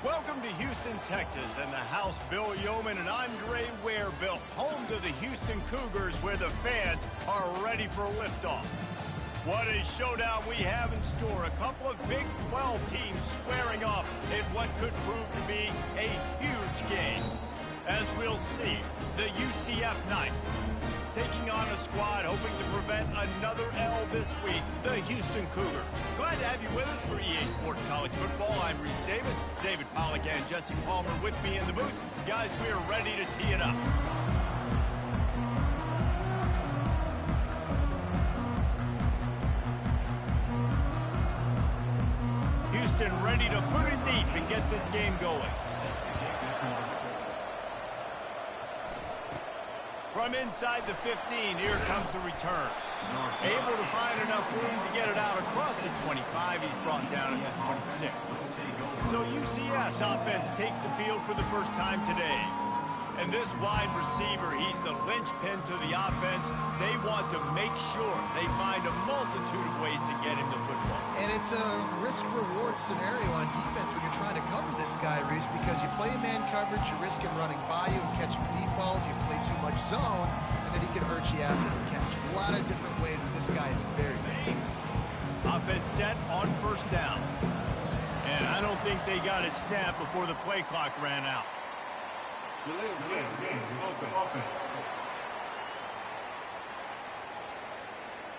Welcome to Houston, Texas, and the house Bill Yeoman and Andre Ware built, home to the Houston Cougars, where the fans are ready for liftoff. What a showdown we have in store. A couple of Big 12 teams squaring off in what could prove to be a huge game. As we'll see, the UCF Knights taking on a squad hoping to prevent another L this week, the Houston Cougars. Glad to have you with us for EA Sports College Football. I'm Reese Davis, David Pollack and Jesse Palmer with me in the booth. Guys, we are ready to tee it up. Houston ready to put it deep and get this game going. From inside the 15, here comes the return. Able to find enough room to get it out across the 25. He's brought down at the 26. So UCF's offense takes the field for the first time today. And this wide receiver, he's the linchpin to the offense. They want to make sure they find a multitude of ways to get him the football. And it's a risk-reward scenario on defense when you're trying to cover this guy, Reese, because you play man coverage, you risk him running by you and catching deep balls, you play too much zone, and then he can hurt you after the catch. A lot of different ways that this guy is very dangerous. Offense set on first down. And I don't think they got it snapped before the play clock ran out.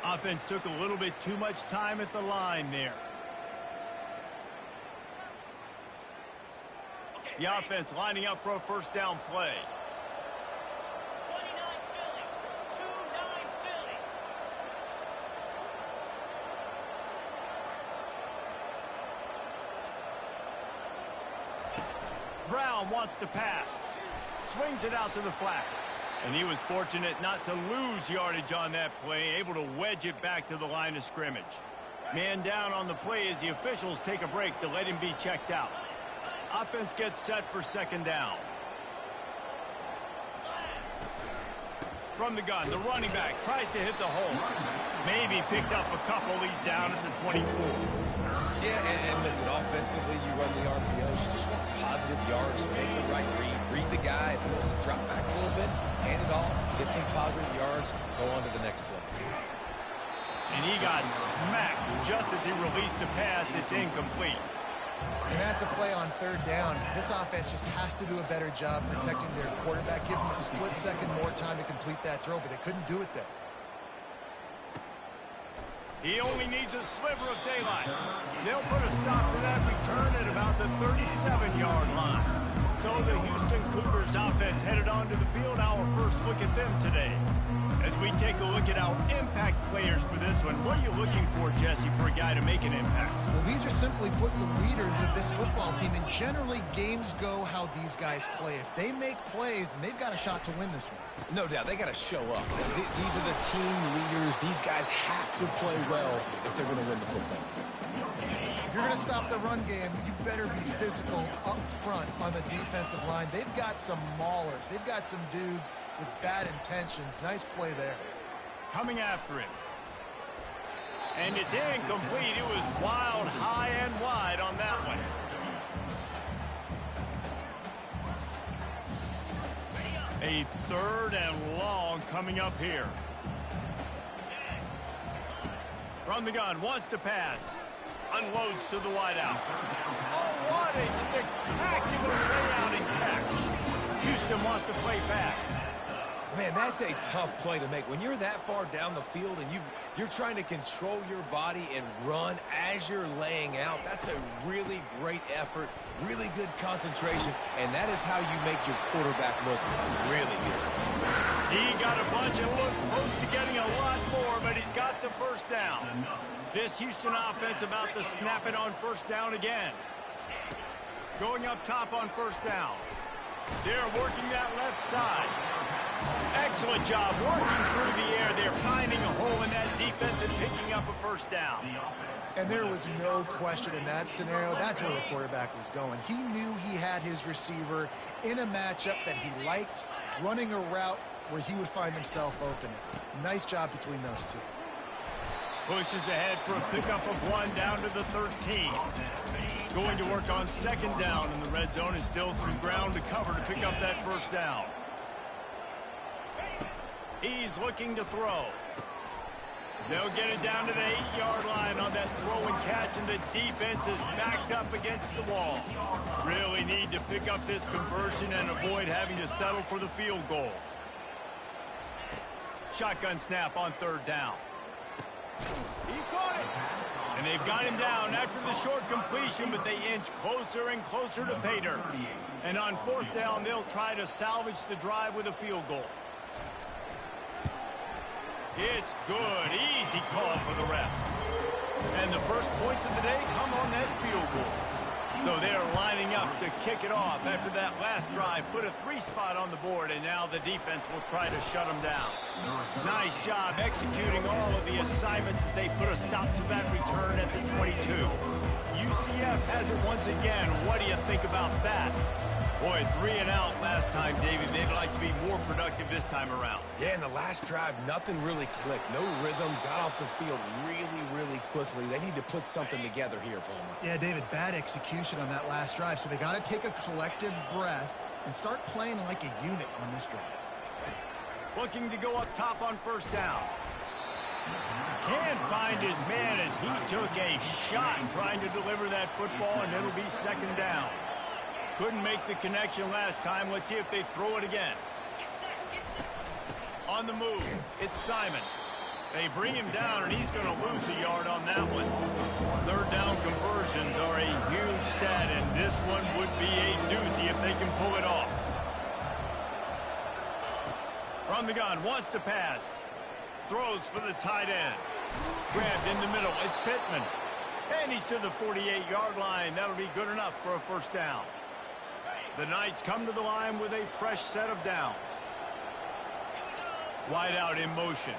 Offense took a little bit too much time at the line there. The offense lining up for a first down play. 29 Philly. 2-9 Philly. Brown wants to pass. Swings it out to the flat. And he was fortunate not to lose yardage on that play, able to wedge it back to the line of scrimmage. Man down on the play as the officials take a break to let him be checked out. Offense gets set for second down. From the gun, the running back tries to hit the hole. Maybe picked up a couple. He's down at the 24. Yeah, and listen, offensively, you run the RPOs. You just want positive yards, make the right read the guy. If he wants to drop back a little bit, hand it off, get some positive yards, go on to the next play. And he got smacked just as he released the pass. It's incomplete. And that's a play on third down. This offense just has to do a better job protecting their quarterback, give him a split second more time to complete that throw, but they couldn't do it there. He only needs a sliver of daylight. They'll put a stop to that return at about the 37-yard line. So the Houston Cougars offense headed onto the field. Our first look at them today. As we take a look at our impact players for this one, what are you looking for, Jesse, for a guy to make an impact? Well, these are simply put the leaders of this football team, and generally games go how these guys play. If they make plays, then they've got a shot to win this one. No doubt, they got to show up. These are the team leaders. These guys have to play well if they're going to win the football game. If you're going to stop the run game, you better be physical up front on the defensive line. They've got some maulers. They've got some dudes with bad intentions. Nice play there. Coming after him. And it's incomplete. It was wild, high and wide on that one. A third and long coming up here. From the gun, wants to pass. Unloads to the wideout. Oh, what a spectacular layout and catch. Houston wants to play fast. Man, that's a tough play to make. When you're that far down the field and you're trying to control your body and run as you're laying out, that's a really great effort, really good concentration, and that is how you make your quarterback look really good. He got a bunch and looked close to getting a lot more, but he's got the first down. This Houston offense about to snap it on first down again. Going up top on first down. They're working that left side. Excellent job working through the air. They're finding a hole in that defense and picking up a first down. And there was no question in that scenario. That's where the quarterback was going. He knew he had his receiver in a matchup that he liked, running a route where he would find himself open. Nice job between those two. Pushes ahead for a pickup of 1 down to the 13. Going to work on 2nd down in the red zone, and still some ground to cover to pick up that 1st down. He's looking to throw. They'll get it down to the 8-yard line on that throw and catch, and the defense is backed up against the wall. Really need to pick up this conversion and avoid having to settle for the field goal. Shotgun snap on 3rd down. He caught it. And they've got him down after the short completion, but they inch closer and closer to pay dirt. And on 4th down, they'll try to salvage the drive with a field goal. It's good. Easy call for the refs. And the first points of the day come on that field goal. So they're lining up to kick it off after that last drive. Put a 3-spot on the board, and now the defense will try to shut them down. Nice job executing all of the assignments as they put a stop to that return at the 22. UCF has it once again. What do you think about that? Boy, 3 and out last time, David. They'd like to be more productive this time around. Yeah, in the last drive, nothing really clicked. No rhythm, got off the field really quickly. They need to put something together here, Palmer. Yeah, David, bad execution on that last drive, so they got to take a collective breath and start playing like a unit on this drive. Looking to go up top on 1st down. Can't find his man as he took a shot trying to deliver that football, and it'll be 2nd down. Couldn't make the connection last time. Let's see if they throw it again. On the move, it's Simon. They bring him down, and he's going to lose a yard on that one. 3rd down conversions are a huge stat, and this one would be a doozy if they can pull it off. From the gun, wants to pass. Throws for the tight end. Grabbed in the middle, it's Pittman. And he's to the 48-yard line. That'll be good enough for a 1st down. The Knights come to the line with a fresh set of downs. Wide out in motion.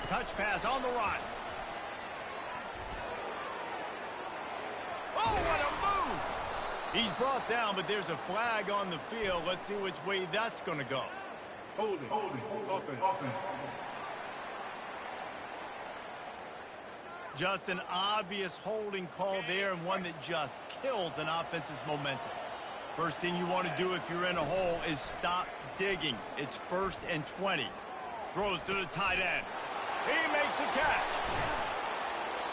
Touch pass on the run. Oh, what a move! He's brought down, but there's a flag on the field. Let's see which way that's going to go. Holding. Offense. Just an obvious holding call there, and one that just kills an offense's momentum. First thing you want to do if you're in a hole is stop digging. It's 1st and 20. Throws to the tight end. He makes the catch.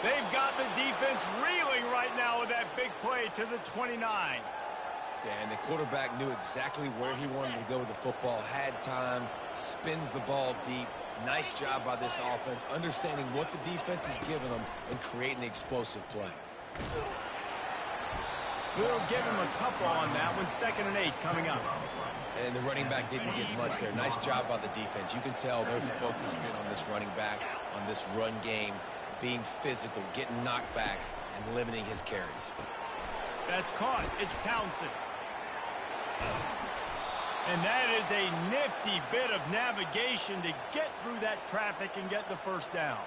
They've got the defense reeling right now with that big play to the 29. Yeah, and the quarterback knew exactly where he wanted to go with the football, had time, spins the ball deep. Nice job by this offense, understanding what the defense is giving them and creating the explosive play. We'll give him a couple on that one. 2nd and 8 coming up. And the running back didn't get much there. Nice job by the defense. You can tell they're focused in on this running back, on this run game, being physical, getting knockbacks, and limiting his carries. That's caught. It's Townsend. And that is a nifty bit of navigation to get through that traffic and get the 1st down.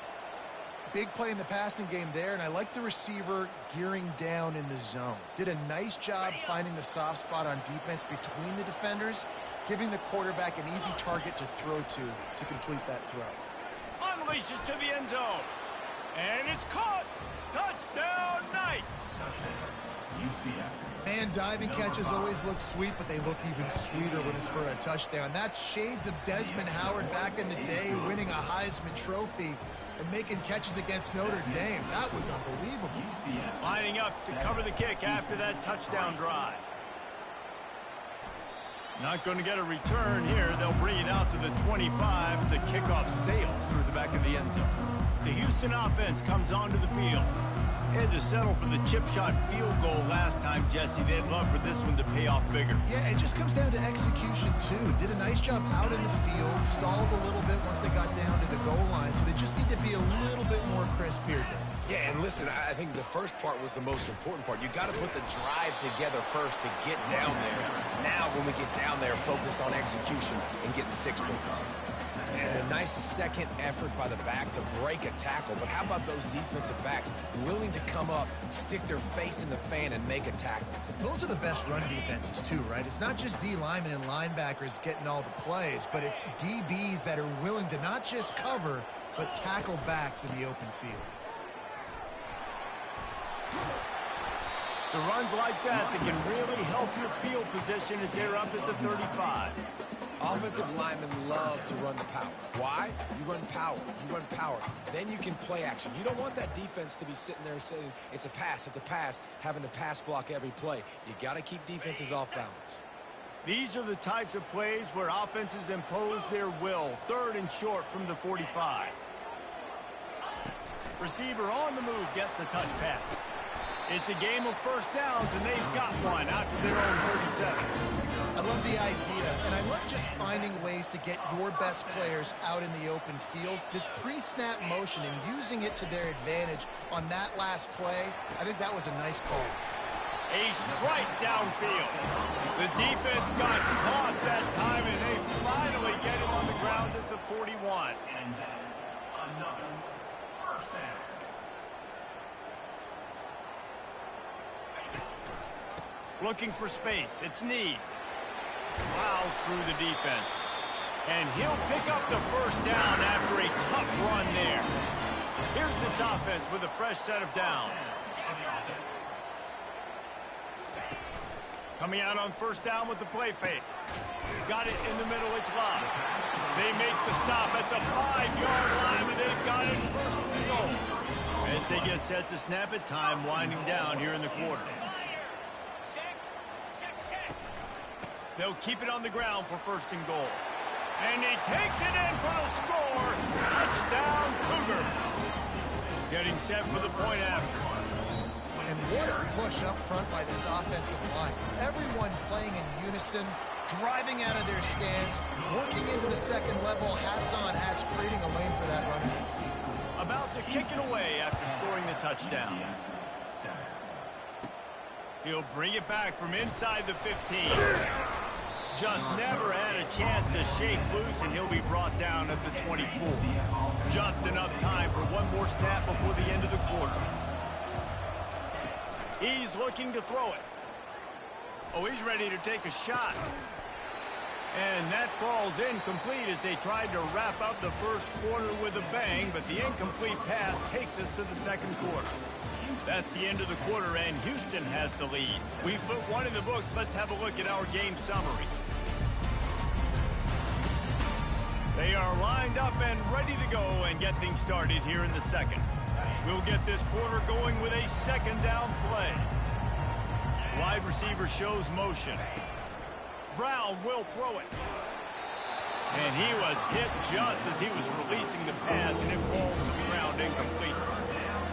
Big play in the passing game there, and I like the receiver gearing down in the zone. Did a nice job finding the soft spot on defense between the defenders, giving the quarterback an easy target to throw to complete that throw. Unleashes to the end zone. And it's caught. Touchdown, Knights. Man, diving catches always look sweet, but they look even sweeter when it's for a touchdown. That's shades of Desmond Howard back in the day, winning a Heisman Trophy and making catches against Notre Dame. That was unbelievable. Lining up to cover the kick after that touchdown drive. Not going to get a return here. They'll bring it out to the 25 as the kickoff sails through the back of the end zone. The Houston offense comes onto the field. They had to settle for the chip shot field goal last time, Jesse. They'd love for this one to pay off bigger. Yeah, it just comes down to execution, too. Did a nice job out in the field, stalled a little bit once they got down to the goal line, so they just need to be a little bit more crisp here, Dave. Yeah, and listen, I think the first part was the most important part. You got to put the drive together first to get down there. Now, when we get down there, focus on execution and getting 6 points. And a nice second effort by the back to break a tackle. But how about those defensive backs willing to come up, stick their face in the fan, and make a tackle? Those are the best run defenses, too, right? It's not just D linemen and linebackers getting all the plays, but it's DBs that are willing to not just cover, but tackle backs in the open field. So runs like that can really help your field position as they're up at the 35. Offensive linemen love to run the power. Why? You run power. You run power. Then you can play action. You don't want that defense to be sitting there saying, it's a pass, having to pass block every play. You got to keep defenses off balance. These are the types of plays where offenses impose their will. 3rd and short from the 45. Receiver on the move gets the touch pass. It's a game of first downs, and they've got one out to their own 37. I love the idea, and I love just finding ways to get your best players out in the open field. This pre-snap motion and using it to their advantage on that last play, I think that was a nice call. A strike downfield. The defense got caught that time, and they finally get him on the ground at the 41. And that's another first down. Looking for space. It's Need. Plows through the defense. And he'll pick up the first down after a tough run there. Here's this offense with a fresh set of downs. Coming out on first down with the play fake. Got it in the middle. It's Love. They make the stop at the 5-yard line, and they've got it first and goal. As they get set to snap it, time winding down here in the quarter. They'll keep it on the ground for first and goal. And he takes it in for the score. Touchdown, Cougar. Getting set for the point after. And what a push up front by this offensive line. Everyone playing in unison, driving out of their stance, working into the second level, hats on hats, creating a lane for that running back. About to kick it away after scoring the touchdown. He'll bring it back from inside the 15. Just never had a chance to shake loose, and he'll be brought down at the 24. Just enough time for one more snap before the end of the quarter. He's looking to throw it. Oh, he's ready to take a shot. And that falls incomplete as they tried to wrap up the first quarter with a bang, but the incomplete pass takes us to the second quarter. That's the end of the quarter, and Houston has the lead. We've put one in the books. Let's have a look at our game summary. They are lined up and ready to go and get things started here in the second. We'll get this quarter going with a second down play. Wide receiver shows motion. Brown will throw it. And he was hit just as he was releasing the pass, and it falls to the ground incomplete.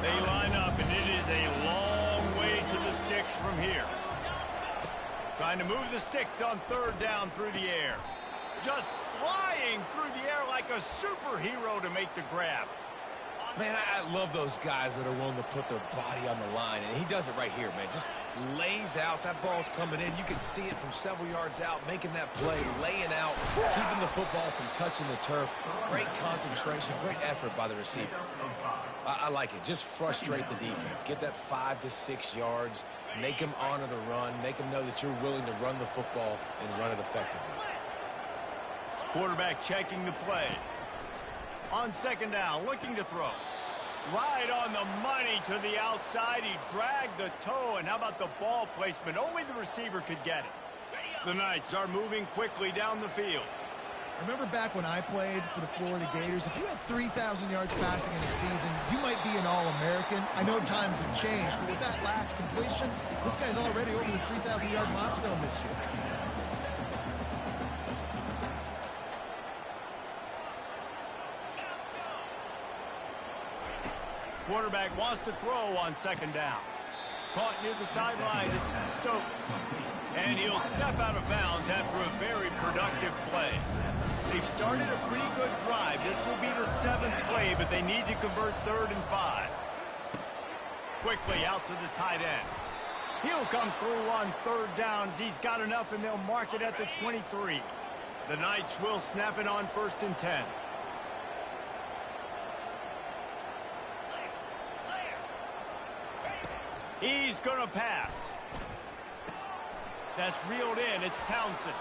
They line up, and it is a long way to the sticks from here. Trying to move the sticks on third down through the air. Just flying through the air like a superhero to make the grab. Man, I love those guys that are willing to put their body on the line, and he does it right here, man. Just lays out. That ball's coming in. You can see it from several yards out, making that play, laying out, keeping the football from touching the turf. Great concentration, great effort by the receiver. I like it. Just frustrate the defense. Get that 5 to 6 yards. Make them honor the run. Make them know that you're willing to run the football and run it effectively. Quarterback checking the play. On second down, looking to throw. Right on the money to the outside. He dragged the toe, and how about the ball placement? Only the receiver could get it. The Knights are moving quickly down the field. Remember back when I played for the Florida Gators, if you had 3,000 yards passing in a season, you might be an All-American. I know times have changed, but with that last completion, this guy's already over the 3,000-yard milestone this year. Quarterback wants to throw on second down. Caught near the sideline, it's Stokes. And he'll step out of bounds after a very productive play. They've started a pretty good drive. This will be the 7th play, but they need to convert 3rd and 5. quickly out to the tight end. He'll come through on third downs. He's got enough, and they'll mark it at the 23. The Knights will snap it on 1st and 10. He's going to pass. That's reeled in. It's Townsend.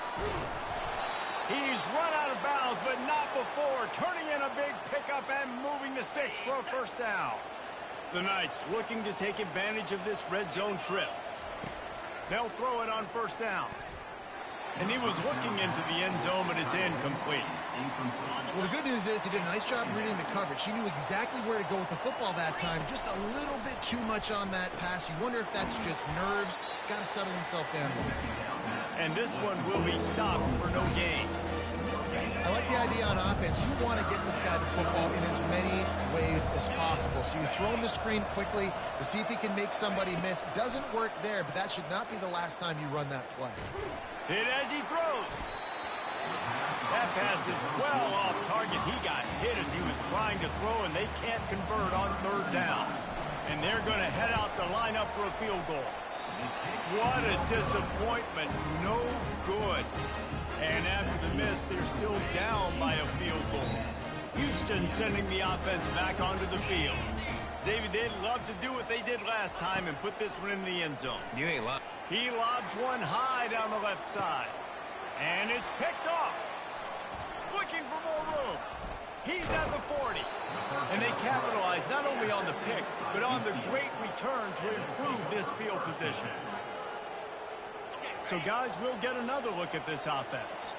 He's run out of bounds, but not before. Turning in a big pickup and moving the sticks for a first down. The Knights looking to take advantage of this red zone trip. They'll throw it on 1st down. And he was looking into the end zone, but it's incomplete. Well, the good news is he did a nice job reading the coverage. He knew exactly where to go with the football that time. Just a little bit too much on that pass. You wonder if that's just nerves. He's got to settle himself down a little. And this one will be stopped for no gain. I like the idea on offense. You want to get this guy the football in as many ways as possible. So you throw him the screen quickly to see if he can make somebody miss. It doesn't work there, but that should not be the last time you run that play. Hit as he throws. That pass is well off target. He got hit as he was trying to throw, and they can't convert on 3rd down. And they're going to head out to line up for a field goal. What a disappointment. No good. And after the miss, they're still down by a field goal. Houston sending the offense back onto the field. David, they'd love to do what they did last time and put this one in the end zone. You ain't lying. He lobs one high down the left side. And it's picked off. Looking for more room. He's at the 40. And they capitalize not only on the pick, but on the great return to improve this field position. So, guys, we'll get another look at this offense.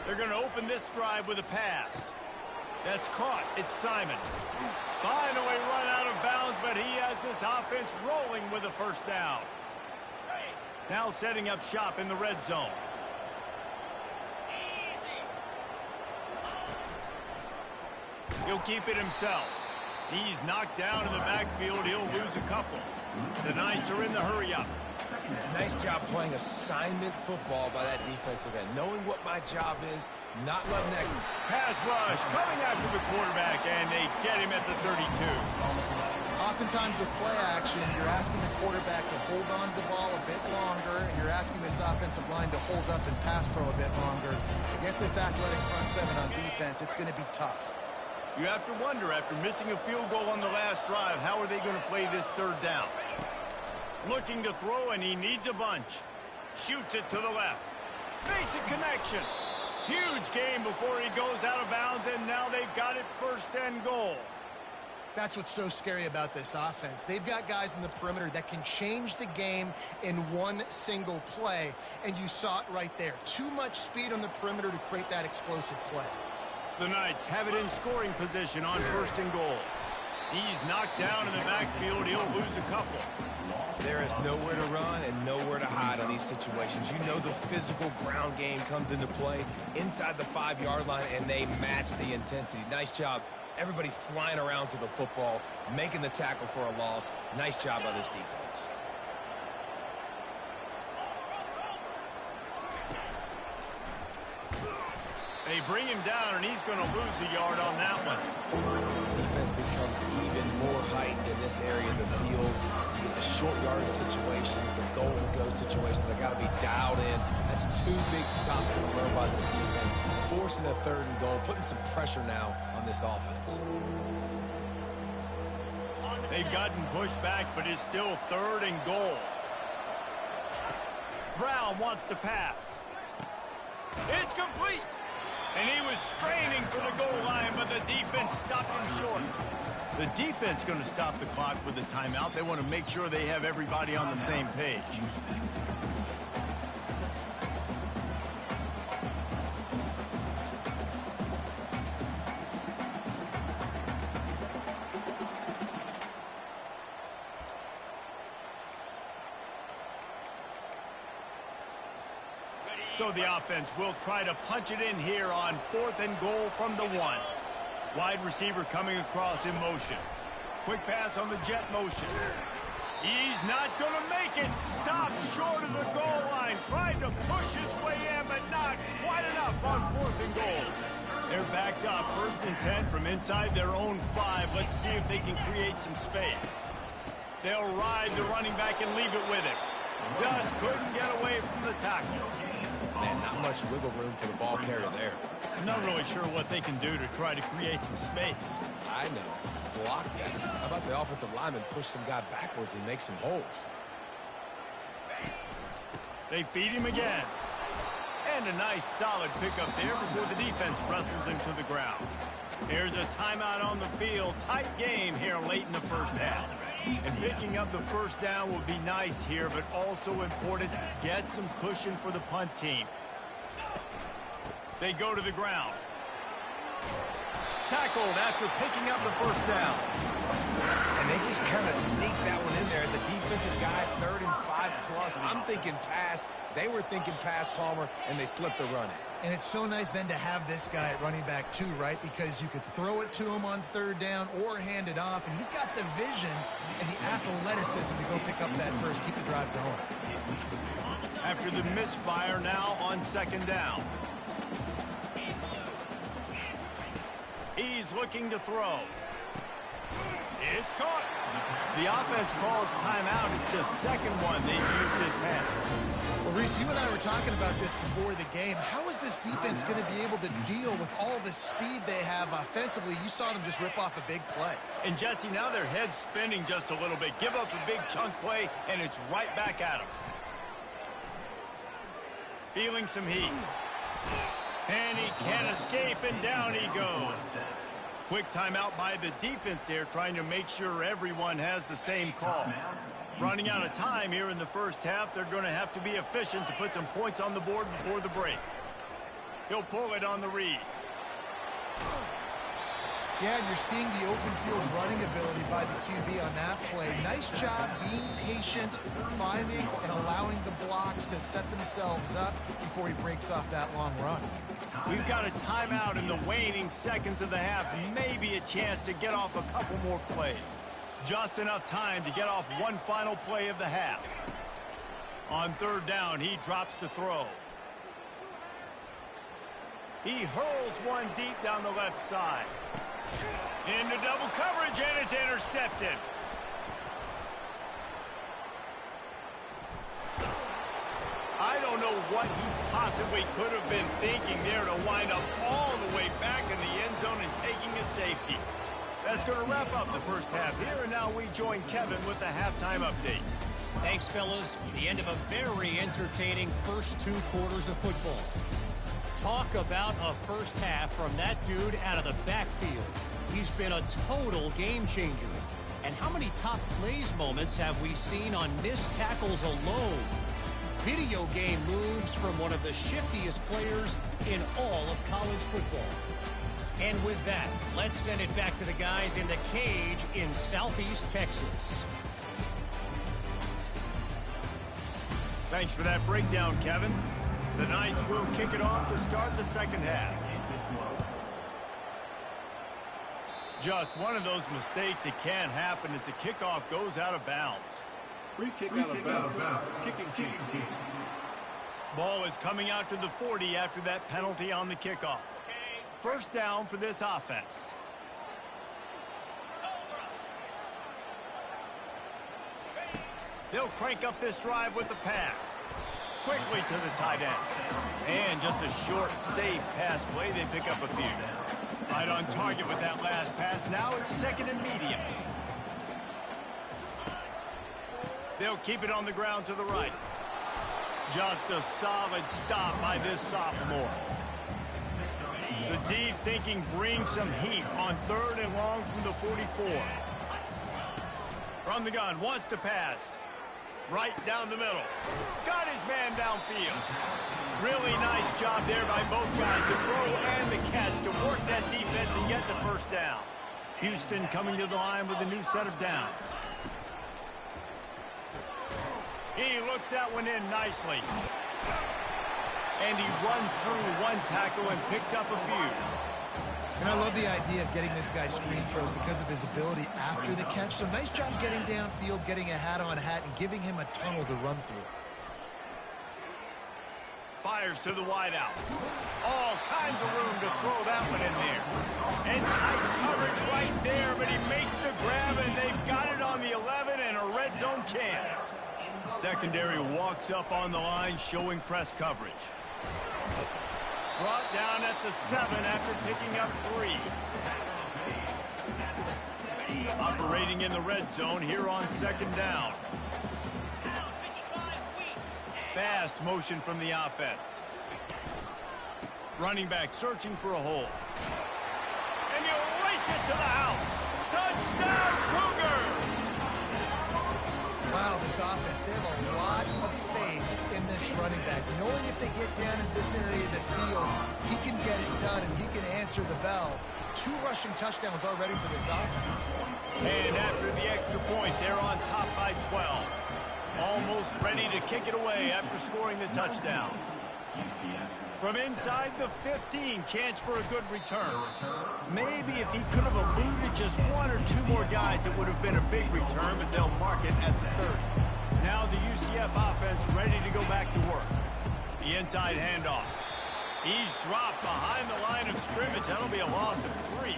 They're going to open this drive with a pass. That's caught. It's Simon. Finally run out of bounds, but he has this offense rolling with a first down. Now setting up shop in the red zone. He'll keep it himself. He's knocked down in the backfield. He'll lose a couple. The Knights are in the hurry-up. Nice job playing assignment football by that defensive end. Knowing what my job is, not letting that... Pass rush coming after the quarterback, and they get him at the 32. Oftentimes with play action, you're asking the quarterback to hold on to the ball a bit longer, and you're asking this offensive line to hold up and pass pro a bit longer. Against this athletic front seven on defense, it's going to be tough. You have to wonder, after missing a field goal on the last drive, how are they going to play this 3rd down? Looking to throw, and he needs a bunch. Shoots it to the left. Makes a connection. Huge gain before he goes out of bounds, and now they've got it 1st and goal. That's what's so scary about this offense. They've got guys in the perimeter that can change the game in one single play, and you saw it right there. Too much speed on the perimeter to create that explosive play. The Knights have it in scoring position on 1st and goal. He's knocked down in the backfield. He'll lose a couple. There is nowhere to run and nowhere to hide on these situations. You know the physical ground game comes into play inside the 5-yard line, and they match the intensity. Nice job. Everybody flying around to the football, making the tackle for a loss. Nice job by this defense. They bring him down, and he's going to lose a yard on that one. Defense becomes even more heightened in this area of the field. You get the short yardage situations, the goal-to-go situations. They got to be dialed in. That's 2 big stops in a row by this defense, forcing a 3rd and goal, putting some pressure now on this offense. They've gotten pushed back, but it's still 3rd and goal. Brown wants to pass. It's complete. And he was straining for the goal line, but the defense stopped him short. The defense going to stop the clock with a timeout. They want to make sure they have everybody on the same page. So the offense will try to punch it in here on 4th and goal from the 1. Wide receiver coming across in motion. Quick pass on the jet motion. He's not going to make it. Stopped short of the goal line. Tried to push his way in, but not quite enough on 4th and goal. They're backed up, 1st and 10 from inside their own 5. Let's see if they can create some space. They'll ride the running back and leave it with him. Just couldn't get away from the tackle. Man, not much wiggle room for the ball carrier there. I'm not really sure what they can do to try to create some space. I know. Block that. How about the offensive lineman push some guy backwards and make some holes? They feed him again. And a nice solid pickup there before the defense wrestles him to the ground. Here's a timeout on the field. Tight game here late in the first half. And picking up the first down will be nice here, but also important, get some cushion for the punt team. They go to the ground. Tackled after picking up the first down. And they just kind of sneak that one in there as a defensive guy, 3rd and 5 plus. I'm thinking pass. They were thinking pass, Palmer, and they slipped the run in. And it's so nice then to have this guy at running back too, right? Because you could throw it to him on 3rd down or hand it off. And he's got the vision and the athleticism to go pick up that first, keep the drive going. After the misfire, now on 2nd down. He's looking to throw. It's caught. The offense calls timeout. It's the second one they've used this half. Well, Reese, you and I were talking about this before the game. How is this defense going to be able to deal with all the speed they have offensively? You saw them just rip off a big play. And, Jesse, now their head's spinning just a little bit. Give up a big chunk play, and it's right back at them. Feeling some heat. And he can't escape, and down he goes. Quick timeout by the defense there, trying to make sure everyone has the same call. Running out of time here in the first half, they're going to have to be efficient to put some points on the board before the break. He'll pull it on the read. Yeah, and you're seeing the open field running ability by the QB on that play. Nice job being patient, finding and allowing the blocks to set themselves up before he breaks off that long run. We've got a timeout in the waning seconds of the half. Maybe a chance to get off a couple more plays. Just enough time to get off one final play of the half. On 3rd down, he drops to throw. He hurls one deep down the left side. Into double coverage, and it's intercepted. I don't know what he possibly could have been thinking there to wind up all the way back in the end zone and taking a safety. That's going to wrap up the first half here, and now we join Kevin with the halftime update. Thanks, fellas. The end of a very entertaining first 2 quarters of football. Talk about a first half from that dude out of the backfield. He's been a total game changer. And how many top plays moments have we seen on missed tackles alone? Video game moves from one of the shiftiest players in all of college football. And with that, let's send it back to the guys in the cage in Southeast Texas. Thanks for that breakdown, Kevin. The Knights will kick it off to start the second half. Just one of those mistakes that can happen as the kickoff goes out of bounds. Free kick out of bounds. Kicking team. Ball is coming out to the 40 after that penalty on the kickoff. First down for this offense. They'll crank up this drive with the pass. Quickly to the tight end. And just a short, safe pass play. They pick up a few. Right on target with that last pass. Now it's 2nd and medium. They'll keep it on the ground to the right. Just a solid stop by this sophomore. The D thinking bring some heat on 3rd and long from the 44. From the gun, wants to pass. Right down the middle. Got his man downfield. Really nice job there by both guys, the throw and the catch, to work that defense and get the first down. Houston coming to the line with a new set of downs. He looks that one in nicely. And he runs through one tackle and picks up a few. And I love the idea of getting this guy screen throws because of his ability after the catch. So nice job getting downfield, getting a hat-on hat, and giving him a tunnel to run through. fires to the wideout. All kinds of room to throw that one in there. And tight coverage right there, but he makes the grab, and they've got it on the 11 and a red zone chance. The secondary walks up on the line, showing press coverage. Brought down at the 7 after picking up 3. Operating in the red zone here on second down. Fast motion from the offense. Running back searching for a hole. And he'll race it to the house. Touchdown, Cougars! Wow, this offense, they have a lot of faith in this running back. Knowing if they get down in this area of the field, he can get it done and he can answer the bell. 2 rushing touchdowns already for this offense. And after the extra point, they're on top by 12. Almost ready to kick it away after scoring the touchdown. From inside the 15, chance for a good return. Maybe if he could have eluded just 1 or 2 more guys, it would have been a big return, but they'll mark it at the 30. Now the UCF offense ready to go back to work. The inside handoff. He's dropped behind the line of scrimmage. That'll be a loss of 3.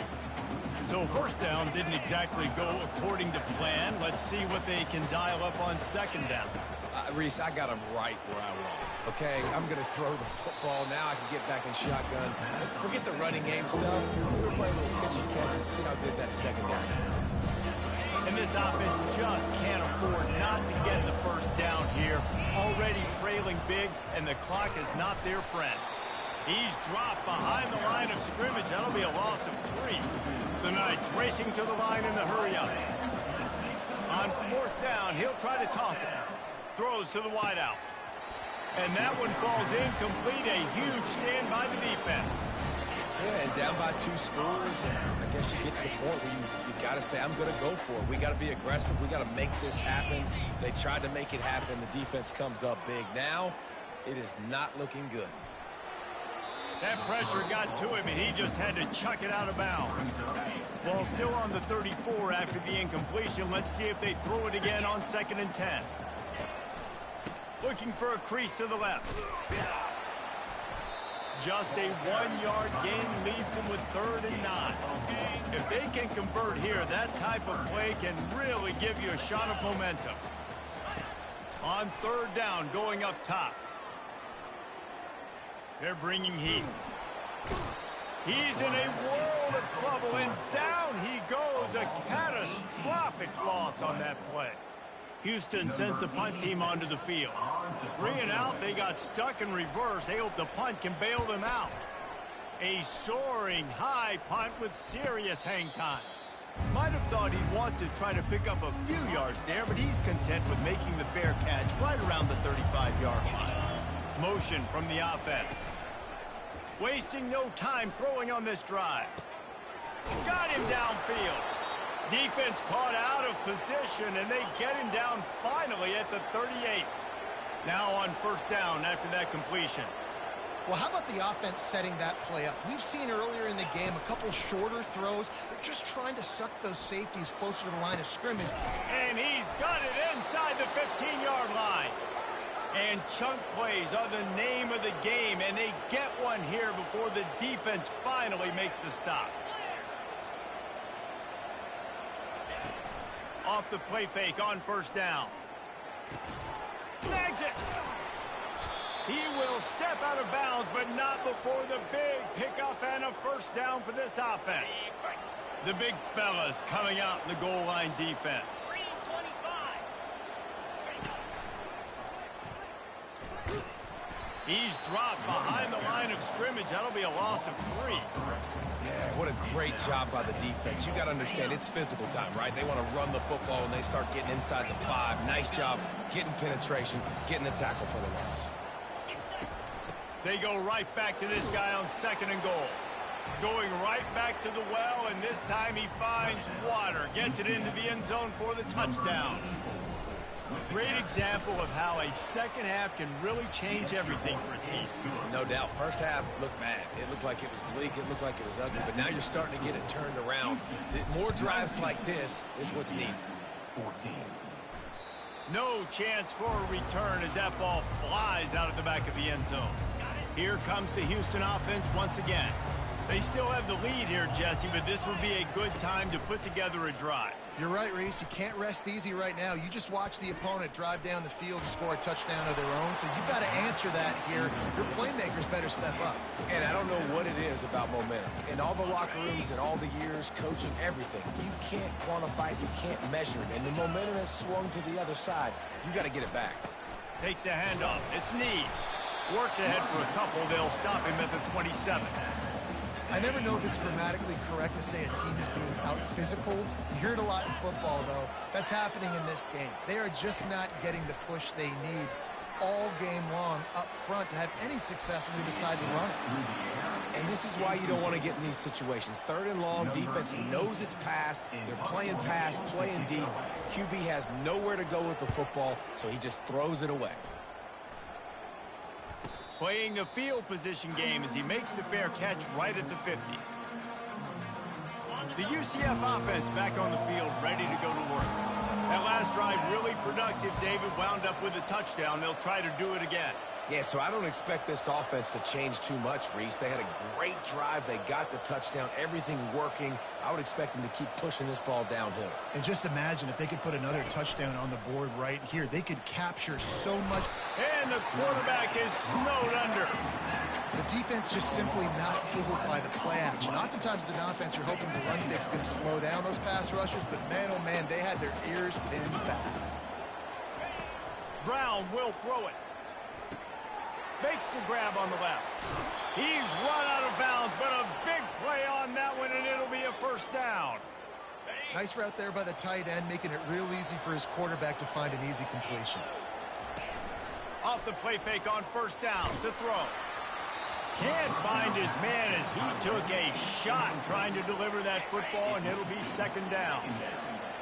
So first down didn't exactly go according to plan. Let's see what they can dial up on second down. Reese, I got him right where I want him. Okay, I'm going to throw the football. Now I can get back in shotgun. Forget the running game stuff. We're playing a little pitch and catch and see how good that second down is. And this offense just can't afford not to get the first down here. Already trailing big, and the clock is not their friend. He's dropped behind the line of scrimmage. That'll be a loss of 3. The Knights racing to the line in the hurry-up. On fourth down, he'll try to toss it. Throws to the wideout. And that one falls incomplete. A huge stand by the defense. Yeah, and down by 2 scores, and I guess you get to the point where you got to say, I'm going to go for it. We got to be aggressive. We got to make this happen. They tried to make it happen. The defense comes up big. Now, it is not looking good. That pressure got to him, and he just had to chuck it out of bounds. Ball still on the 34 after the incompletion. Let's see if they throw it again on 2nd and 10. Looking for a crease to the left. Just a 1-yard gain leaves them with 3rd and 9. If they can convert here, that type of play can really give you a shot of momentum. On 3rd down, going up top. They're bringing heat. He's in a world of trouble, and down he goes. A catastrophic loss on that play. Houston sends the punt team onto the field. 3 and out, they got stuck in reverse. They hope the punt can bail them out. A soaring high punt with serious hang time. Might have thought he'd want to try to pick up a few yards there, but he's content with making the fair catch right around the 35-yard line. Motion from the offense. Wasting no time throwing on this drive. Got him downfield. Defense caught out of position, and they get him down finally at the 38. Now on first down after that completion. Well, how about the offense setting that play up? We've seen earlier in the game a couple shorter throws. They're just trying to suck those safeties closer to the line of scrimmage. And he's got it inside the 15-yard line. And chunk plays are the name of the game, and they get one here before the defense finally makes the stop. Off the play fake on first down. Snags it. He will step out of bounds, but not before the big pickup and a first down for this offense. The big fellas coming out in the goal line defense. He's dropped behind the line of scrimmage. That'll be a loss of 3. Yeah, what a great job by the defense. You got to understand, it's physical time, right? They want to run the football, and they start getting inside the 5. Nice job getting penetration, getting the tackle for the loss. They go right back to this guy on 2nd and goal. Going right back to the well, and this time he finds water. Gets it into the end zone for the touchdown. Great example of how a second half can really change everything for a team. No doubt. First half looked bad. It looked like it was bleak. It looked like it was ugly. But now you're starting to get it turned around. More drives like this is what's needed. No chance for a return as that ball flies out of the back of the end zone. Here comes the Houston offense once again. They still have the lead here, Jesse, but this would be a good time to put together a drive. You're right, Reese. You can't rest easy right now. You just watch the opponent drive down the field to score a touchdown of their own, so you've got to answer that here. Your playmakers better step up. And I don't know what it is about momentum. In all the locker rooms and all the years, coaching, everything, you can't quantify it, you can't measure it. And the momentum has swung to the other side. You got to get it back. Takes the handoff. It's Need. Works ahead for a couple. They'll stop him at the 27. I never know if it's grammatically correct to say a team is being out-physicaled. You hear it a lot in football, though. That's happening in this game. They are just not getting the push they need all game long up front to have any success when we decide to run it. And this is why you don't want to get in these situations. 3rd and long, defense knows it's pass. They're playing pass, playing deep. QB has nowhere to go with the football, so he just throws it away. Playing a field position game as he makes the fair catch right at the 50. The UCF offense back on the field, ready to go to work. That last drive really productive. David wound up with a touchdown. They'll try to do it again. Yeah, so I don't expect this offense to change too much, Reese. They had a great drive. They got the touchdown. Everything working. I would expect them to keep pushing this ball downhill. And just imagine if they could put another touchdown on the board right here. They could capture so much. And the quarterback is snowed under. The defense just simply not fooled by the play action. Oftentimes, as an offense, you're hoping the run fix is going to slow down those pass rushers, but man, oh man, they had their ears pinned back. Brown will throw it. Makes the grab on the left. He's run out of bounds, but a big play on that one, and it'll be a first down. Nice route there by the tight end, making it real easy for his quarterback to find an easy completion. Off the play fake on first down to throw. Can't find his man as he took a shot trying to deliver that football, and it'll be 2nd down.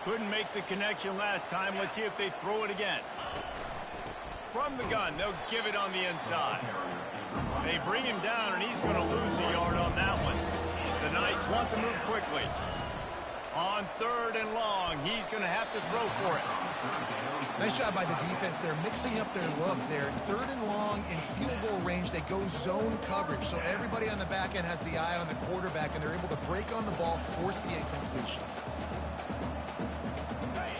Couldn't make the connection last time. Let's see if they throw it again. From the gun, they'll give it on the inside. They bring him down, and he's going to lose a yard on that one. The Knights want to move quickly. On 3rd and long, he's going to have to throw for it. Nice job by the defense. They're mixing up their look. They're 3rd and long in field goal range. They go zone coverage, so everybody on the back end has the eye on the quarterback, and they're able to break on the ball, force the incompletion.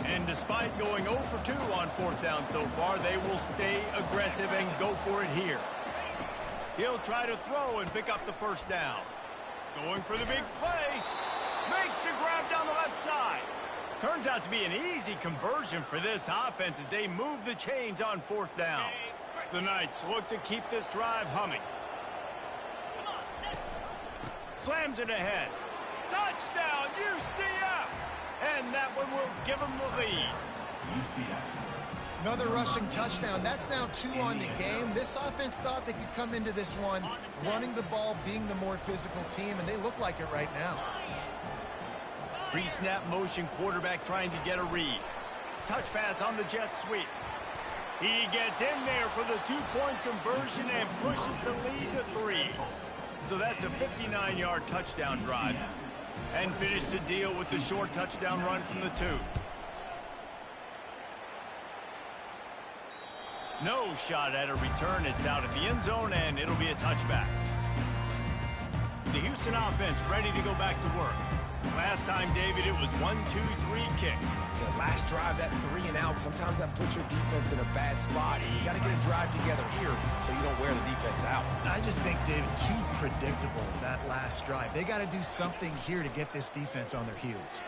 And despite going 0 for 2 on 4th down so far, they will stay aggressive and go for it here. He'll try to throw and pick up the first down. Going for the big play. Makes the grab down the left side. Turns out to be an easy conversion for this offense as they move the chains on 4th down. The Knights look to keep this drive humming. Slams it ahead. Touchdown, UCF! And that one will give them the lead. Another rushing touchdown. That's now 2 on the game. This offense thought they could come into this one running the ball, being the more physical team, and they look like it right now. Pre-snap motion quarterback trying to get a read. Touch pass on the jet sweep. He gets in there for the 2-point conversion and pushes the lead to 3. So that's a 59-yard touchdown drive. And finish the deal with the short touchdown run from the 2. No shot at a return. It's out of the end zone, and it'll be a touchback. The Houston offense ready to go back to work. Last time, David, it was 1-2-3 kick. The last drive, that 3 and out, sometimes that puts your defense in a bad spot. And you got to get a drive together here so you don't wear the defense out. I just think, David, too predictable, that last drive. They got to do something here to get this defense on their heels.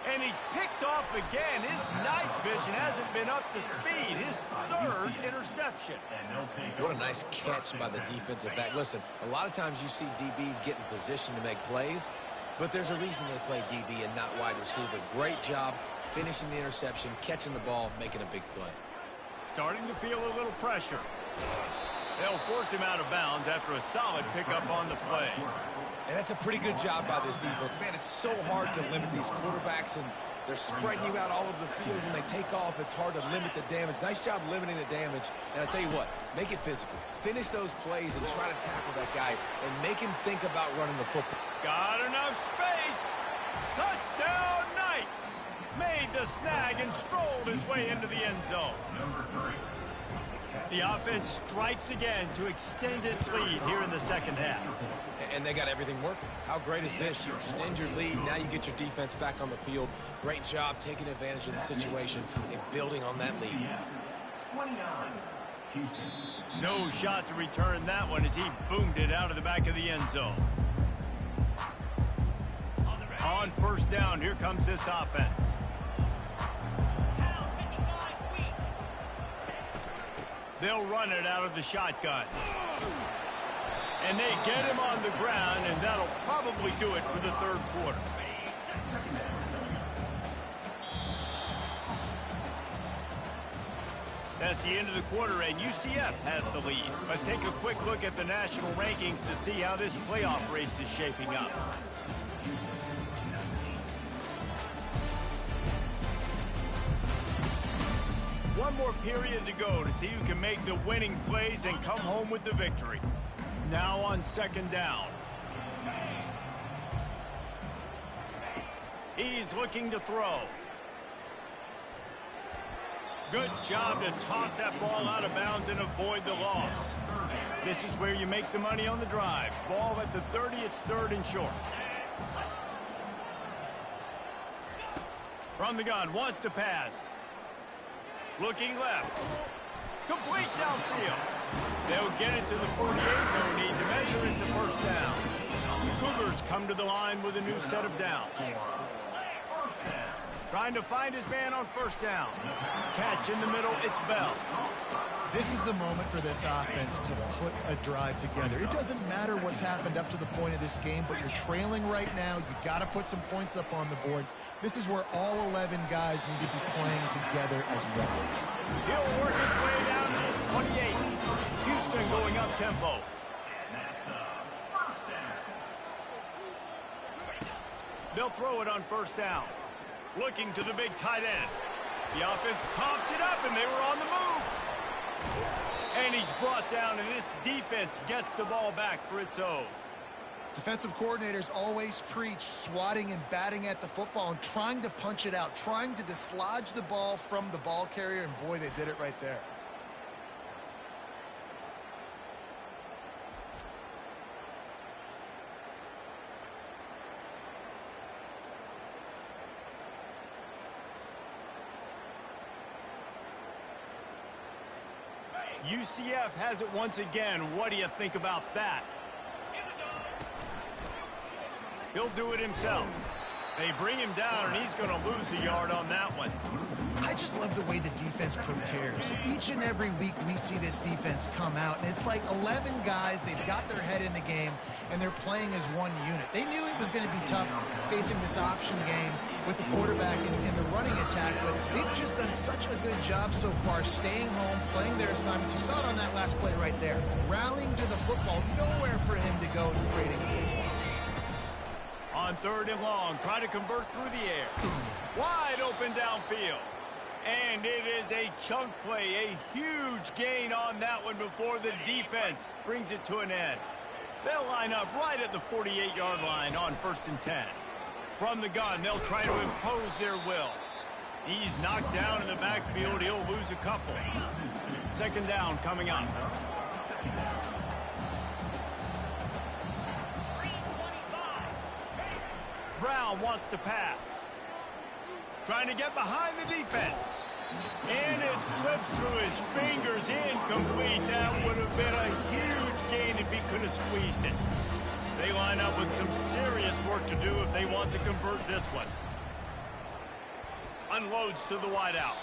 And he's picked off again. His night vision hasn't been up to speed. His 3rd interception. What a nice catch by the defensive back. Listen, a lot of times you see DBs get in position to make plays, but there's a reason they play DB and not wide receiver. Great job finishing the interception, catching the ball, making a big play. Starting to feel a little pressure. They'll force him out of bounds after a solid pickup on the play. And that's a pretty good job by this defense. Man, it's so hard to limit these quarterbacks, and they're spreading you out all over the field. When they take off, it's hard to limit the damage. Nice job limiting the damage. And I tell you what, make it physical. Finish those plays and try to tackle that guy and make him think about running the football. Got enough space. Touchdown, Knights. Made a snag and strolled his way into the end zone. The offense strikes again to extend its lead here in the second half. And they got everything working. How great is this? You extend your lead, now you get your defense back on the field. Great job taking advantage of the situation and building on that lead. 29. Houston. No shot to return that one as he boomed it out of the back of the end zone. On first down, here comes this offense. They'll run it out of the shotgun. And they get him on the ground, and that'll probably do it for the third quarter. That's the end of the quarter, and UCF has the lead. Let's take a quick look at the national rankings to see how this playoff race is shaping up. One more period to go to see who can make the winning plays and come home with the victory. Now on second down. He's looking to throw. Good job to toss that ball out of bounds and avoid the loss. This is where you make the money on the drive. Ball at the 30, it's third and short. From the gun, wants to pass. Looking left. Complete downfield. They'll get it to the 48. No need to measure it to first down. The Cougars come to the line with a new set of downs. Trying to find his man on first down. Catch in the middle, it's Bell. This is the moment for this offense to put a drive together. It doesn't matter what's happened up to the point of this game, but you're trailing right now. You got to put some points up on the board. This is where all 11 guys need to be playing together as one. He'll work his way down to the 28. Houston going up tempo. They'll throw it on first down. Looking to the big tight end. The offense coughs it up, and they were on the move. And he's brought down, and this defense gets the ball back for its own. Defensive coordinators always preach swatting and batting at the football and trying to punch it out, trying to dislodge the ball from the ball carrier, and boy, they did it right there. UCF has it once again. What do you think about that? He'll do it himself. They bring him down, and he's going to lose a yard on that one. I just love the way the defense prepares. Each and every week we see this defense come out, and it's like 11 guys. They've got their head in the game, and they're playing as one unit. They knew it was going to be tough facing this option game with the quarterback in the running attack, but they've just done such a good job so far staying home, playing their assignments. You saw it on that last play right there. Rallying to the football, nowhere for him to go and creating a big loss. On third and long, try to convert through the air. Wide open downfield. And it is a chunk play, a huge gain on that one before the defense brings it to an end. They'll line up right at the 48-yard line on first and 10. From the gun, they'll try to impose their will. He's knocked down in the backfield. He'll lose a couple. Second down coming up. Brown wants to pass. Trying to get behind the defense. And it slips through his fingers, incomplete. That would have been a huge gain if he could have squeezed it. They line up with some serious work to do if they want to convert this one. Unloads to the wideout.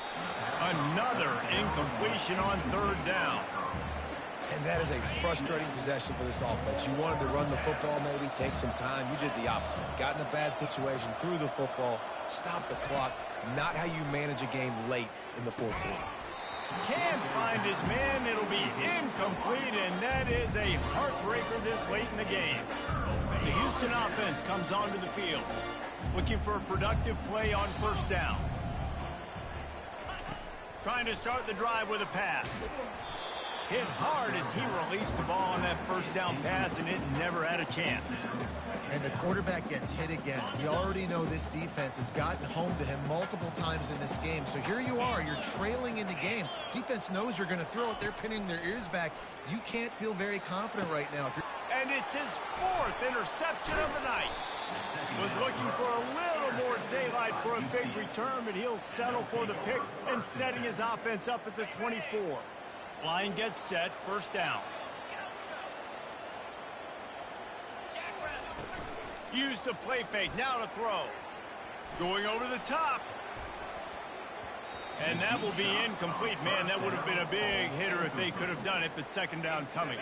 Another incompletion on third down. And that is a frustrating possession for this offense. You wanted to run the football, maybe take some time. You did the opposite. Got in a bad situation, threw the football, stopped the clock. Not how you manage a game late in the fourth quarter. Can't find his man. It'll be incomplete, and that is a heartbreaker this late in the game. The Houston offense comes onto the field, looking for a productive play on first down. Trying to start the drive with a pass. Hit hard as he released the ball on that first down pass, and it never had a chance. And the quarterback gets hit again. We already know this defense has gotten home to him multiple times in this game. So here you are, you're trailing in the game. Defense knows you're going to throw it. They're pinning their ears back. You can't feel very confident right now. And it's his 4th interception of the night. Was looking for a little more daylight for a big return, but he'll settle for the pick and setting his offense up at the 24. Line gets set, first down. Use the play fake, now to throw. Going over the top. And that will be incomplete. Man, that would have been a big hitter if they could have done it, but second down coming.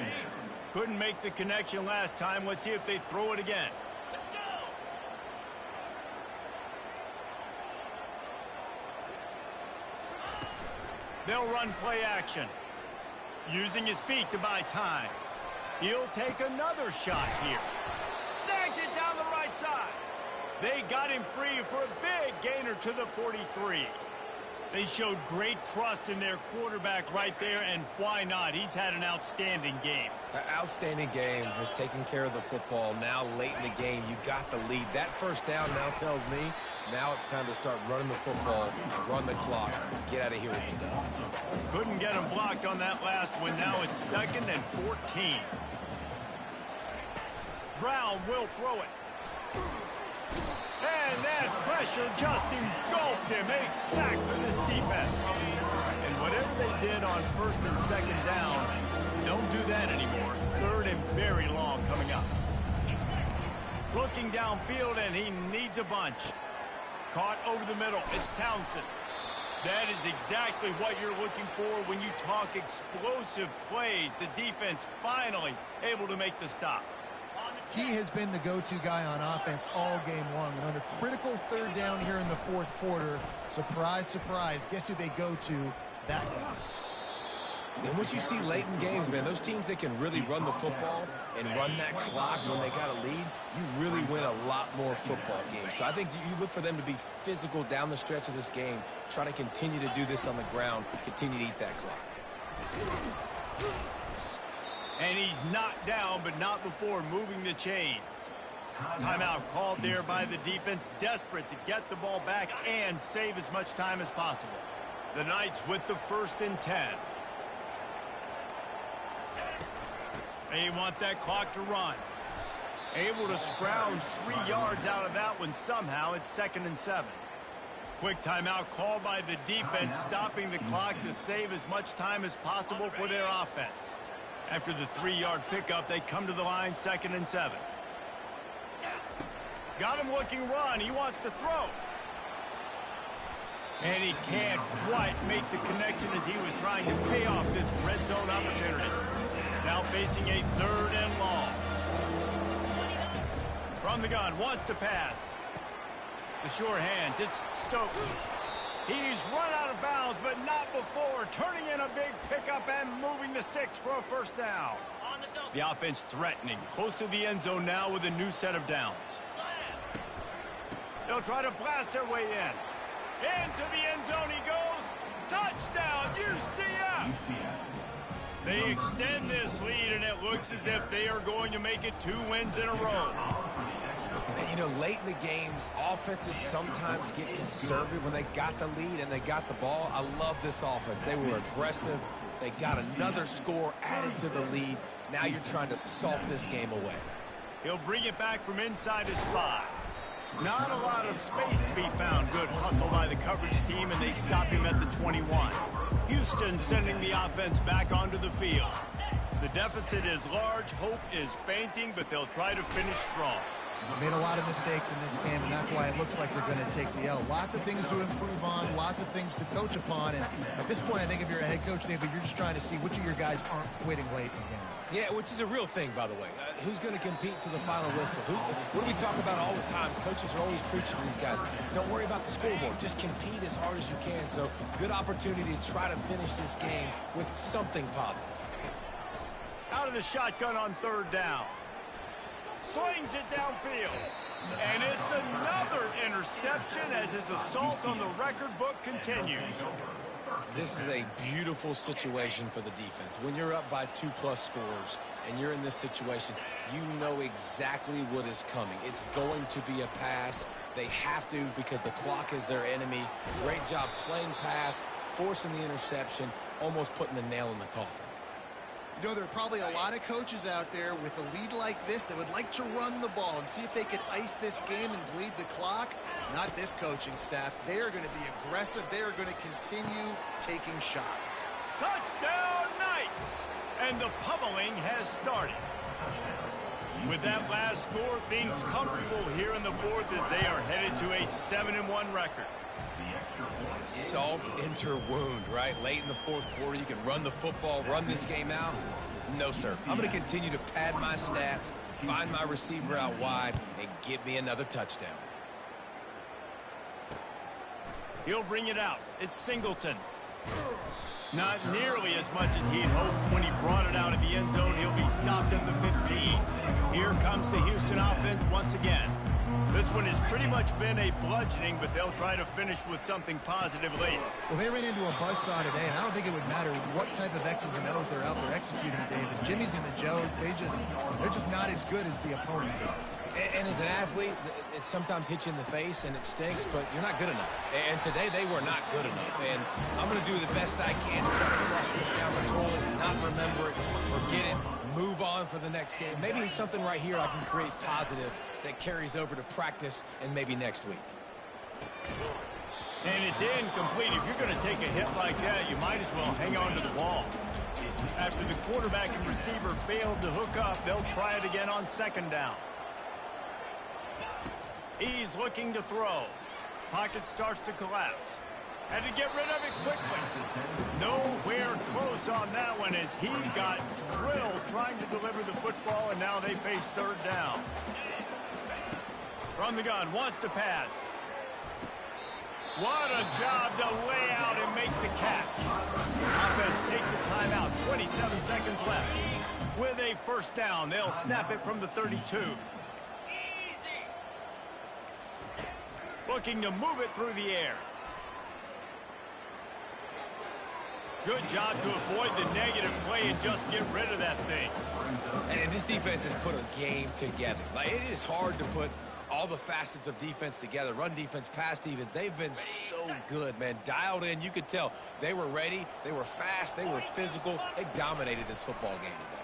Couldn't make the connection last time. Let's see if they throw it again. They'll run play action. Using his feet to buy time. He'll take another shot here. Snags it down the right side. They got him free for a big gainer to the 43. They showed great trust in their quarterback right there, and why not? He's had an outstanding game. An outstanding game, has taken care of the football. Now late in the game, you got the lead. That first down now tells me now it's time to start running the football, run the clock, get out of here with the dub. Couldn't get him blocked on that last one. Now it's 2nd and 14. Brown will throw it. And that pressure just engulfed him. A sack for this defense. And whatever they did on 1st and 2nd down, don't do that anymore. 3rd and very long coming up. Looking downfield, and he needs a bunch. Caught over the middle. It's Townsend. That is exactly what you're looking for when you talk explosive plays. The defense finally able to make the stop. He has been the go-to guy on offense all game long. And on a critical 3rd down here in the 4th quarter, surprise, surprise, guess who they go to? That guy. And what you see late in games, man, those teams that can really run the football and run that clock when they got a lead, you really win a lot more football games. So I think you look for them to be physical down the stretch of this game, try to continue to do this on the ground, continue to eat that clock. And he's knocked down, but not before moving the chains. Timeout called there by the defense, desperate to get the ball back and save as much time as possible. The Knights with the 1st and 10. They want that clock to run. Able to scrounge 3 yards out of that one somehow. It's 2nd and 7. Quick timeout called by the defense, stopping the clock to save as much time as possible for their offense. After the 3-yard pickup, they come to the line, 2nd and 7. Got him looking run. He wants to throw. And he can't quite make the connection as he was trying to pay off this red zone opportunity. Now facing a 3rd and long. From the gun, wants to pass. The sure hands, it's Stokes. He's run out of bounds, but not before turning in a big pickup and moving the sticks for a 1st down. The offense threatening, close to the end zone now with a new set of downs. They'll try to blast their way in. Into the end zone he goes. Touchdown, UCF! They extend this lead, and it looks as if they are going to make it 2 wins in a row. And, you know, late in the games, offenses sometimes get conservative when they got the lead and they got the ball. I love this offense. They were aggressive. They got another score added to the lead. Now you're trying to salt this game away. He'll bring it back from inside his 5. Not a lot of space to be found. Good hustle by the coverage team, and they stop him at the 21. Houston sending the offense back onto the field. The deficit is large. Hope is fainting, but they'll try to finish strong. Made a lot of mistakes in this game, and that's why it looks like they're going to take the L. Lots of things to improve on, lots of things to coach upon, and at this point, I think if you're a head coach, David, you're just trying to see which of your guys aren't quitting late in the game. Yeah, which is a real thing, by the way. Who's going to compete to the final whistle? What do we talk about all the time? Coaches are always preaching to these guys. Don't worry about the scoreboard. Just compete as hard as you can. So, good opportunity to try to finish this game with something positive. Out of the shotgun on 3rd down. Slings it downfield. And it's another interception as his assault on the record book continues. This is a beautiful situation for the defense. When you're up by 2+ scores and you're in this situation, you know exactly what is coming. It's going to be a pass. They have to because the clock is their enemy. Great job playing pass, forcing the interception, almost putting the nail in the coffin. You know, there are probably a lot of coaches out there with a lead like this that would like to run the ball and see if they could ice this game and bleed the clock. Not this coaching staff. They are going to be aggressive. They are going to continue taking shots. Touchdown Knights! And the pummeling has started. With that last score, things comfortable here in the fourth as they are headed to a 7-1 record. Salt into her wound, right? Late in the fourth quarter, you can run the football, run this game out. No, sir. I'm going to continue to pad my stats, find my receiver out wide, and get me another touchdown. He'll bring it out. It's Singleton. Not nearly as much as he'd hoped when he brought it out of the end zone. He'll be stopped at the 15. Here comes the Houston offense once again. This one has pretty much been a bludgeoning, but they'll try to finish with something positive late. Well, they ran into a buzzsaw today, and I don't think it would matter what type of X's and O's they're out there executing, David. Jimmy's and the Joes, they're just not as good as the opponent are. And as an athlete, it sometimes hits you in the face and it stinks, but you're not good enough. And today they were not good enough. And I'm going to do the best I can to try to flush this down the toilet, not remember it, forget it, move on for the next game. Maybe something right here I can create positive that carries over to practice and maybe next week. And it's incomplete. If you're going to take a hit like that, you might as well hang on to the ball. After the quarterback and receiver failed to hook up, they'll try it again on second down. He's looking to throw. Pocket starts to collapse. Had to get rid of it quickly. Nowhere close on that one as he got drilled trying to deliver the football, and now they face third down. From the gun, wants to pass. What a job to lay out and make the catch. Offense takes a timeout, 27 seconds left. With a first down, they'll snap it from the 32. Looking to move it through the air. Good job to avoid the negative play and just get rid of that thing. And this defense has put a game together. Like, it is hard to put all the facets of defense together. Run defense, pass defense. They've been so good, man. Dialed in. You could tell they were ready. They were fast. They were physical. They dominated this football game today.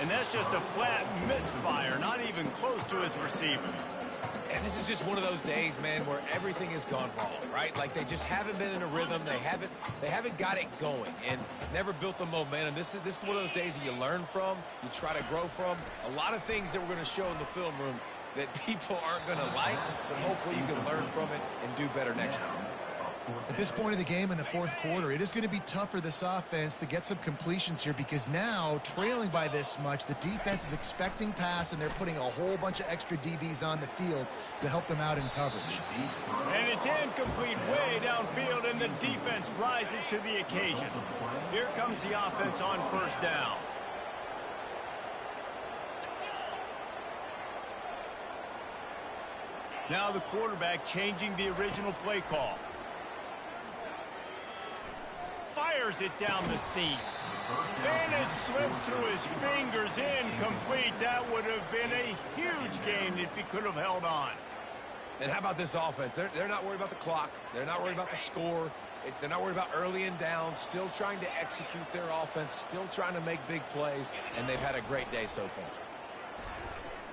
And that's just a flat misfire, not even close to his receiver. And this is just one of those days, man, where everything has gone wrong, right? Like they just haven't been in a rhythm. They haven't got it going and never built the momentum. This is one of those days that you learn from, you try to grow from. A lot of things that we're going to show in the film room that people aren't going to like, but hopefully you can learn from it and do better next time. At this point of the game in the fourth quarter, it is going to be tough for this offense to get some completions here because now, trailing by this much, the defense is expecting pass, and they're putting a whole bunch of extra DBs on the field to help them out in coverage. And it's incomplete way downfield, and the defense rises to the occasion. Here comes the offense on first down. Now the quarterback changing the original play call. Fires it down the seam. And it slips through his fingers, incomplete. That would have been a huge gain if he could have held on. And how about this offense? They're not worried about the clock. They're not worried about the score. They're not worried about early and down. Still trying to execute their offense. Still trying to make big plays. And they've had a great day so far.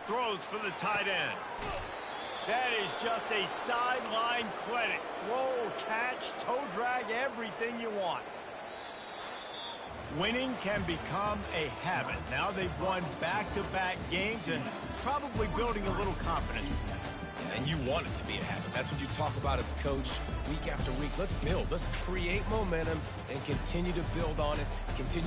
Throws for the tight end. That is just a sideline clinic. Throw, catch, toe drag, everything you want. Winning can become a habit. Now they've won back-to-back games and probably building a little confidence. And you want it to be a habit. That's what you talk about as a coach week after week. Let's build. Let's create momentum and continue to build on it.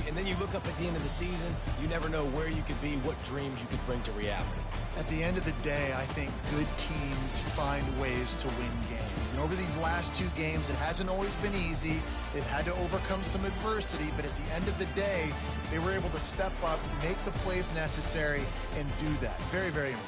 And then you look up at the end of the season, you never know where you could be, what dreams you could bring to reality. At the end of the day, I think good teams find ways to win games. And over these last two games, it hasn't always been easy. They've had to overcome some adversity, but at the end of the day, they were able to step up, make the plays necessary, and do that. Very, very important.